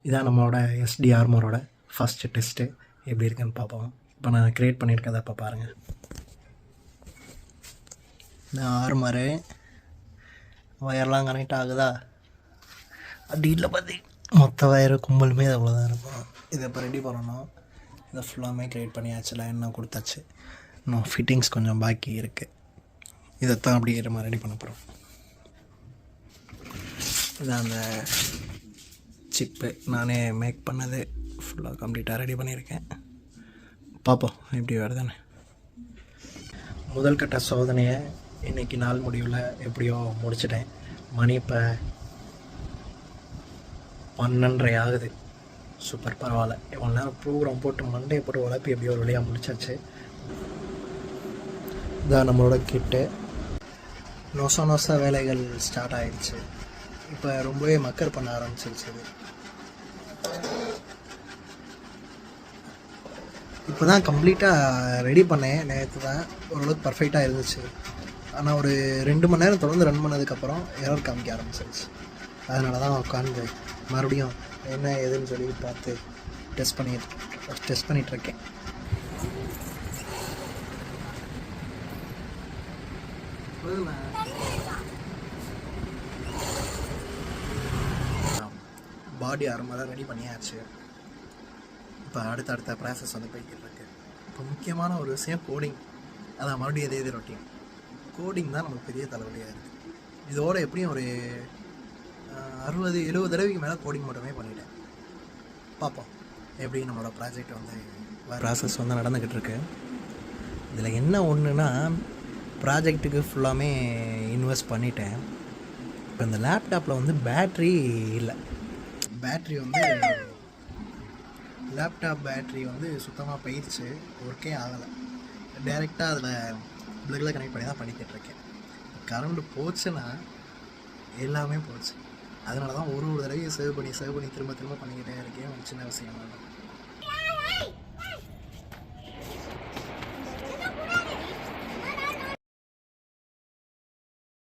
இதான் நம்மளோட ST ஆர்மரோட first test எப்படி இருக்குன்னு பார்ப்போம். இப்போ நான் க்ரியேட் பண்ணியிருக்கதை இப்போ பாருங்கள். இந்த ஆர்மரு வயர்லாம் கனெக்ட் ஆகுதா, அடியில் பார்த்தி மொத்த வயர் கும்பலுமே அவ்வளோதான் இருக்கும். இதை இப்போ ரெடி பண்ணணும். இதை ஃபுல்லாமே க்ரியேட் பண்ணியாச்சுல, என்ன கொடுத்தாச்சு. இன்னும் ஃபிட்டிங்ஸ் கொஞ்சம் பாக்கி இருக்குது. இதைத்தான் அப்படியே நம்ம ரெடி பண்ண போகிறோம். இதான் அந்த சிப்பு நானே மேக் பண்ணது, ஃபுல்லாக கம்ப்ளீட்டாக ரெடி பண்ணியிருக்கேன். பார்ப்போம் எப்படி வருதுன்னு. முதல் கட்ட சோதனையை இன்றைக்கி நாள் முடிவில் எப்படியோ முடிச்சிட்டேன். மணி இப்போ 12:30 ஆகுது. சூப்பர், பரவாயில்ல. இவ்வளோ நேரம் ப்ரோக்ராம் போட்டு மண்டையை போட்டு உழப்பி எப்படியோ ஒரு வழியாக முடிச்சாச்சு. இதான் நம்மளோட கிட்டு. நொச வேலைகள் ஸ்டார்ட் ஆகிடுச்சு. இப்போ ரொம்பவே மக்கர் பண்ண ஆரம்பிச்சிருச்சு. இப்போ தான் கம்ப்ளீட்டாக ரெடி பண்ணேன். நேற்று தான் ஓரளவுக்கு பர்ஃபெக்டாக இருந்துச்சு. ஆனால் ஒரு 2 மணி நேரம் தொடர்ந்து ரன் பண்ணதுக்கப்புறம் எரர் காமிக்க ஆரம்பிச்சிருச்சு. அதனால தான் உட்காந்து மறுபடியும் என்ன ஏதுன்னு சொல்லி பார்த்து டெஸ்ட் பண்ணிகிட்ருக்கேன். பாடி ஆரம்பமாக ரெடி பண்ணியாச்சு. இப்போ அடுத்த ப்ராசஸ் வந்து போய்கிட்டு இருக்கு. இப்போ முக்கியமான ஒரு விஷயம் கோடிங். அதான் மறுபடியும் இதே ரொட்டீன் கோடிங் தான் நமக்கு பெரிய தலைவலியாக இருக்குது. இதோடு எப்படியும் ஒரு 60-70 தடவைக்கு மேலே கோடிங் மட்டுமே பண்ணிட்டேன். பார்ப்போம் எப்படி நம்மளோட ப்ராஜெக்ட் வந்து ப்ராசஸ் வந்து நடந்துக்கிட்டு இருக்கு. இதில் என்ன ஒன்றுனா, ப்ராஜெக்ட்டுக்கு ஃபுல்லாமே இன்வெஸ்ட் பண்ணிட்டேன். இப்போ இந்த லேப்டாப்பில் வந்து பேட்ரி இல்லை. பேட்ரி வந்து லேப்டாப் பேட்ரி வந்து சுத்தமாக போயிடுச்சு, ஒர்க்கே ஆகலை. டைரெக்டாக அதில் ப்ளக்கில் கனெக்ட் பண்ணி தான் பண்ணிக்கிட்டுருக்கேன். கரண்ட் போச்சுன்னா எல்லாமே போச்சு. அதனால தான் ஒரு தடவையும் சேவ் பண்ணி திரும்ப பண்ணிக்கிட்டே இருக்கேன். ஒரு சின்ன விஷயம் தான்.